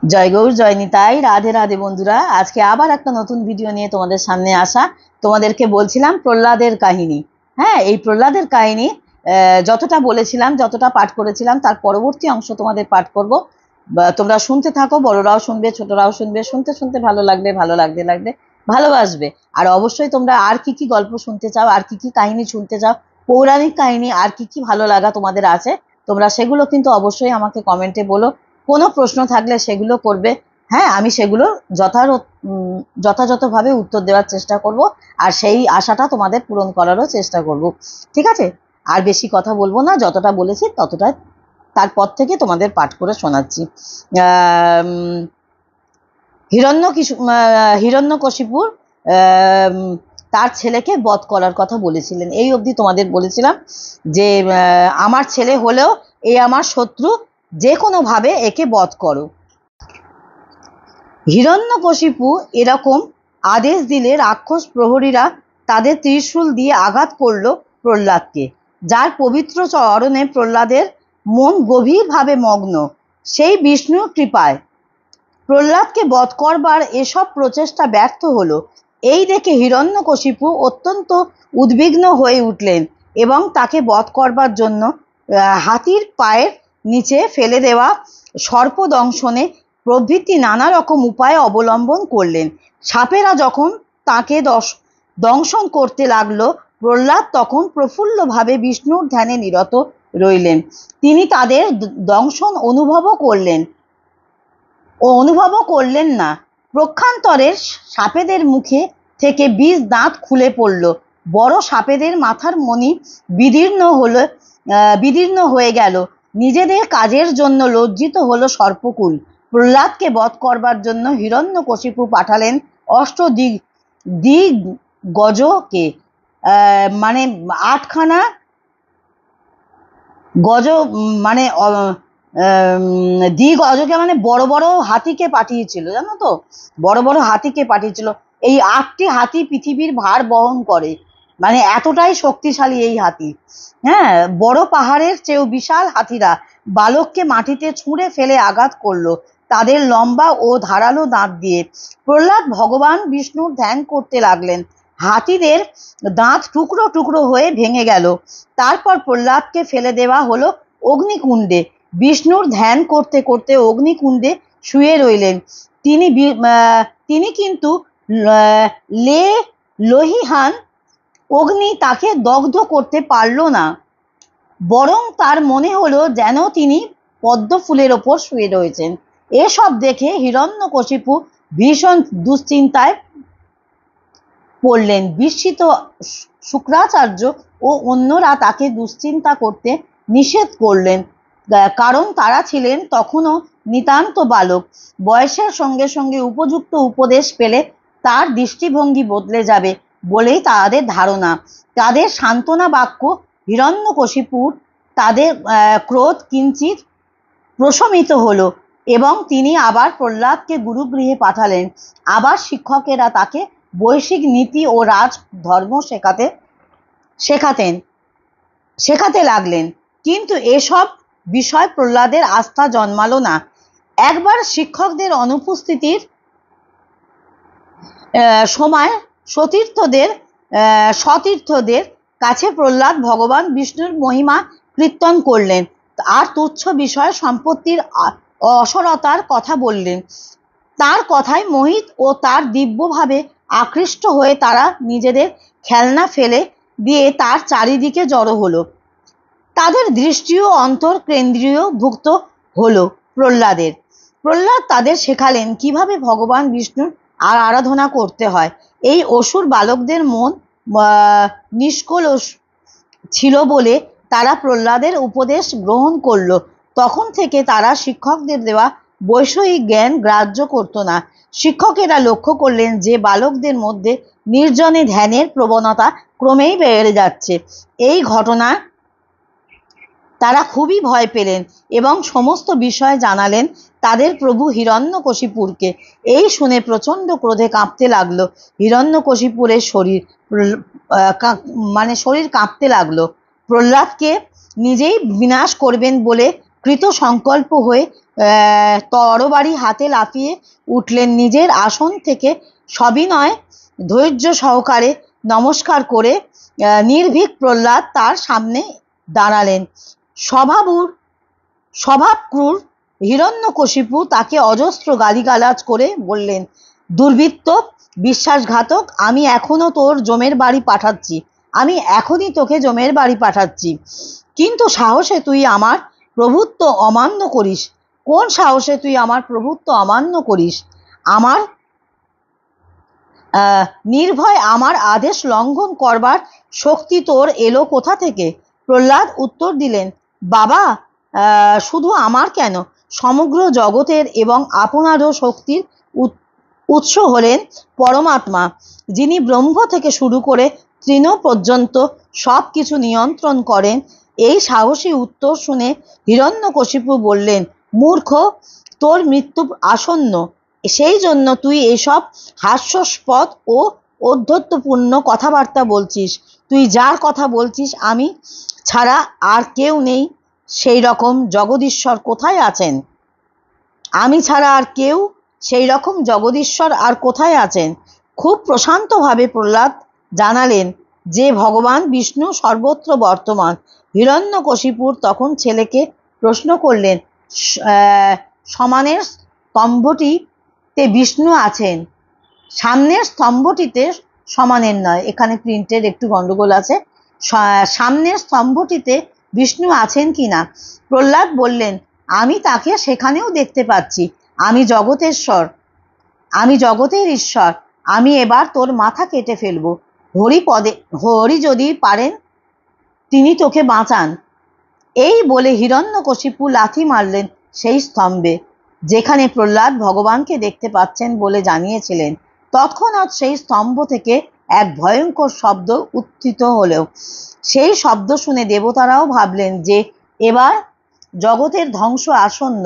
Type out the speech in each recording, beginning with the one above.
জয় গৌর জয় নিতাই, রাধে রাধে বন্ধুরা। আজকে আবার একটা নতুন ভিডিও নিয়ে তোমাদের সামনে আসা। তোমাদেরকে বলছিলাম প্রহ্লাদের কাহিনী। হ্যাঁ, এই প্রহ্লাদের কাহিনী যতটা বলেছিলাম, যতটা পাঠ করেছিলাম, তার পরবর্তী অংশ তোমাদের পাঠ করব। তোমরা শুনতে থাকো, বড়রাও শুনবে, ছোটরাও শুনবে। শুনতে শুনতে ভালো লাগবে, ভালো লাগতে লাগতে ভালোবাসবে। আর অবশ্যই তোমরা আর কি কি গল্প শুনতে চাও, আর কি কি কাহিনী শুনতে চাও, পৌরাণিক কাহিনী আর কি কি ভালো লাগা তোমাদের আছে, তোমরা সেগুলো কিন্তু অবশ্যই আমাকে কমেন্টে বলো। কোনো প্রশ্ন থাকলে সেগুলো করবে। হ্যাঁ, আমি সেগুলো যথাযথভাবে উত্তর দেওয়ার চেষ্টা করব, আর সেই আশাটা তোমাদের পূরণ করারও চেষ্টা করব। ঠিক আছে? আর বেশি কথা বলবো না, যতটা বলেছি ততটা তারপর থেকে তোমাদের পাঠ করে শোনাচ্ছি। হিরণ্যকশিপুর তার ছেলেকে বধ করার কথা বলেছিলেন। এই অবধি তোমাদের বলেছিলাম যে আমার ছেলে হলেও এ আমার শত্রু, যে কোনোভাবে একে বধ করো। হিরণ্যকশিপু এরকম আদেশ দিলে রাক্ষস প্রহরীরা তাদের ত্রিশূল দিয়ে আঘাত করল প্রহ্লাদকে, যার পবিত্র চরণে প্রহ্লাদের মন গভীরভাবে মগ্ন। সেই বিষ্ণুর কৃপায় প্রহ্লাদকে বধ করবার এসব প্রচেষ্টা ব্যর্থ হলো। এই দেখে হিরণ্যকশিপু অত্যন্ত উদ্বিগ্ন হয়ে উঠলেন এবং তাকে বধ করবার জন্য হাতির পায়ের নিচে ফেলে দেওয়া সর্পদংশনে প্রভৃতি নানা রকম উপায় অবলম্বন করলেন। সাপেরা যখন তাকে দংশন করতে লাগলো, প্রহ্লাদ তখন প্রফুল্লভাবে বিষ্ণুর ধ্যানে নিরত রইলেন। তিনি তাদের দংশন অনুভবও করলেন না। পক্ষান্তরে সাপেদের মুখে থেকে বিষ দাঁত খুলে পড়ল। বড় সাপেদের মাথার মণি বিদীর্ণ হয়ে গেল। নিজেদের কাজের জন্য লজ্জিত হলো সর্পকুল। প্রহ্লাদকে বধ করবার জন্য হিরণ্যকশিপু পাঠালেন দিগ্গজকে, মানে 8খানা গজ, মানে দিগ্গজকে মানে বড় বড় হাতিকে পাঠিয়েছিল, জানো তো, বড় বড় হাতিকে পাঠিয়েছিল। এই 8টি হাতি পৃথিবীর ভার বহন করে, মানে এতটাই শক্তিশালী এই হাতি। হ্যাঁ, বড় পাহাড়ের চেয়েও বিশাল হাতিরা বালককে মাটিতে ছুঁড়ে ফেলে আঘাত করলো তাদের লম্বা ও ধারালো দাঁত দিয়ে। প্রহ্লাদ ভগবান বিষ্ণুর ধ্যান করতে লাগলেন। হাতিদের দাঁত টুকরো টুকরো হয়ে ভেঙে গেল। তারপর প্রহ্লাদকে ফেলে দেওয়া হলো অগ্নিকুণ্ডে। বিষ্ণুর ধ্যান করতে করতে অগ্নিকুণ্ডে শুয়ে রইলেন। তিনি কিন্তু লোহিহান অগ্নি তাকে দগ্ধ করতে পারল না, বরং তার মনে হলো যেন তিনি পদ্ম ফুলের ওপর শুয়ে রয়েছেন। এসব দেখে হিরণ্যকশিপু ভীষণ দুশ্চিন্তায় পড়লেন। বিস্মিত শুক্রাচার্য ও অন্যরা তাকে দুশ্চিন্তা করতে নিষেধ করলেন, কারণ তারা ছিলেন তখনও নিতান্ত বালক। বয়সের সঙ্গে সঙ্গে উপযুক্ত উপদেশ পেলে তার দৃষ্টিভঙ্গি বদলে যাবে বলেই তাদের ধারণা। তাদের সান্ত্বনা বাক্য হিরণ্যকশিপুর তাদের ক্রোধ কিঞ্চিত প্রশমিত হলো এবং তিনি আবার প্রহ্লাদকে গুরুগৃহে পাঠালেন। আবার শিক্ষকেরা তাকে বৈশ্বিক নীতি ও রাজ ধর্ম শেখাতে লাগলেন, কিন্তু এসব বিষয় প্রহ্লাদের আস্থা জন্মালো না। একবার শিক্ষকদের অনুপস্থিতির সময় সতীর্থদের কাছে প্রহ্লাদ ভগবান বিষ্ণুর মহিমা কীর্তন করলেন আর তুচ্ছ বিষয় সম্পত্তির অসরতার কথা বললেন। তার কথায় মোহিত ও তার দিব্যভাবে আকৃষ্ট হয়ে তারা নিজেদের খেলনা ফেলে দিয়ে তার চারিদিকে জড়ো হলো। তাদের দৃষ্টিও অন্তর কেন্দ্রীয়ভুক্ত হলো প্রহ্লাদ তাদের শেখালেন কিভাবে ভগবান বিষ্ণুর আরাধনা করতে হয়। এই অসুর বালকদের মন নিষ্কলুষ ছিল বলে তারা প্রহ্লাদের উপদেশ গ্রহণ করলো। তখন থেকে তারা শিক্ষকদের দেওয়া বৈষয়িক জ্ঞান গ্রাহ্য করত না। শিক্ষকেরা লক্ষ্য করলেন যে বালকদের মধ্যে নির্জনে ধ্যানের প্রবণতা ক্রমেই বেড়ে যাচ্ছে। এই ঘটনা তারা খুবই ভয় পেলেন এবং সমস্ত বিষয় জানালেন তাদের প্রভু হিরণ্যকশিপুরকে। এই শুনে প্রচণ্ড ক্রোধে কাঁপতে লাগলো হিরণ্যকশিপুরের শরীর কাঁপতে লাগলো। প্রহ্লাদকে নিজেই বিনাশ করবেন বলে কৃত সংকল্প হয়ে তরবারি হাতে লাফিয়ে উঠলেন। নিজের আসন থেকে সবিনয় ধৈর্য সহকারে নমস্কার করে নির্ভীক প্রহ্লাদ তার সামনে দাঁড়ালেন। স্বভাবক্রূর হিরণ্যকশিপু তাকে অজস্র গালিগালাজ করে বললেন, দুর্বৃত্ত, বিশ্বাসঘাতক, আমি এখনো তোর জমের বাড়ি পাঠাচ্ছি, আমি এখনই তোকে জমের বাড়ি পাঠাচ্ছি, কিন্তু সাহসে তুই আমার প্রভুত্ব অমান্য করিস। কোন সাহসে তুই আমার প্রভুত্ব অমান্য করিস? আমার নির্ভয় আমার আদেশ লঙ্ঘন করবার শক্তি তোর এলো কোথা থেকে? প্রহ্লাদ উত্তর দিলেন, বাবা, শুধু আমার কেন, সমগ্র জগতের এবং আপনারও শক্তির উৎস হলেন পরমাত্মা, যিনি ব্রহ্ম থেকে শুরু করে তৃণ পর্যন্ত সব কিছু নিয়ন্ত্রণ করেন। এই সাহসী উত্তর শুনে হিরণ্যকশিপু বললেন, মূর্খ, তোর মৃত্যু আসন্ন, সেই জন্য তুই এসব হাস্যাস্পদ ও ঔদ্ধত্যপূর্ণ কথাবার্তা বলছিস। তুই যার কথা বলছিস আমি ছাড়া আর কেউ নেই, সেই রকম জগদীশ্বর কোথায় আছেন? আমি ছাড়া আর কেউ সেই রকম জগদীশ্বর আর কোথায় আছেন? খুব প্রশান্তভাবে প্রহ্লাদ জানালেন যে ভগবান বিষ্ণু সর্বত্র বর্তমান। হিরণ্যকশিপুর তখন ছেলেকে প্রশ্ন করলেন, সমানের স্তম্ভটিতে বিষ্ণু আছেন? সামনের স্তম্ভটিতে, সমানের নয়, এখানে প্রিন্টের একটু গন্ডগোল আছে, সামনের স্তম্ভটিতে বিষ্ণু আছেন কিনা? প্রহ্লাদ বললেন, আমি তাকে সেখানেও দেখতে পাচ্ছি। আমি জগতেশ্বর, আমি জগতের ঈশ্বর। আমি এবার তোর মাথা কেটে ফেলবো। হরি যদি পারেন তিনি তোকে বাঁচান। এই বলে হিরণ্যকশিপু লাথি মারলেন সেই স্তম্ভে, যেখানে প্রহ্লাদ ভগবানকে দেখতে পাচ্ছেন বলে জানিয়েছিলেন। তৎক্ষণাৎ সেই স্তম্ভ থেকে এক ভয়ঙ্কর শব্দ উত্থিত হলেও সেই শব্দ শুনে দেবতারাও ভাবলেন যে এবার জগতের ধ্বংস আসন্ন।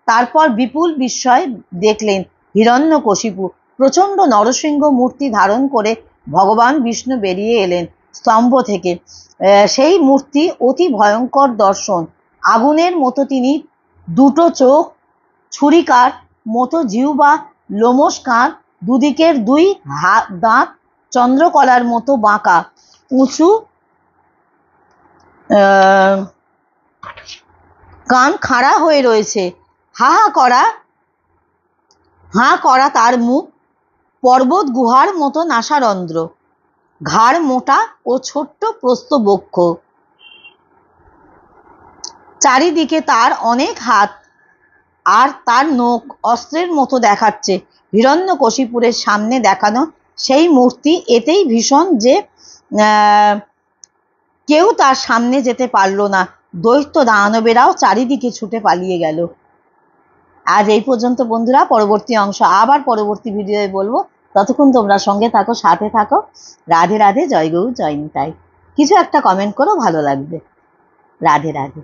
তারপর বিপুল বিস্ময় দেখলেন হিরণ্যকশিপু। প্রচণ্ড নরসিংহ মূর্তি ধারণ করে ভগবান বিষ্ণু বেরিয়ে এলেন স্তম্ভ থেকে। সেই মূর্তি অতি ভয়ঙ্কর দর্শন। আগুনের মতো তিনি, দুটো চোখ, ছুরিকার মতো জিহ্বা, লোমশ কাঁধ, দুদিকের দুই দাঁত চন্দ্রকলার মতো বাঁকা, উঁচু কান খাড়া হয়ে রয়েছে। হাঁ করা তার মুখ, পর্বত গুহার মতো নাসারন্ধ্র, ঘাড় মোটা ও ছোট্ট প্রস্থ বক্ষ, চারিদিকে তার অনেক হাত, আর তার নখ অস্ত্রের মতো দেখাচ্ছে। হিরণ্যকশিপুরের সামনে দেখানো সেই মূর্তি এতেই ভীষণ যে কেউ তার সামনে যেতে পারল না। দৈত্য দানবেরাও চারিদিকে ছুটে পালিয়ে গেল। আজ এই পর্যন্ত বন্ধুরা, পরবর্তী অংশ আবার পরবর্তী ভিডিওয়ে বলবো। ততক্ষণ তোমরা সঙ্গে থাকো, সাথে থাকো। রাধে রাধে, জয় গৌর, জয় নিতাই। কিছু একটা কমেন্ট করো, ভালো লাগবে। রাধে রাধে।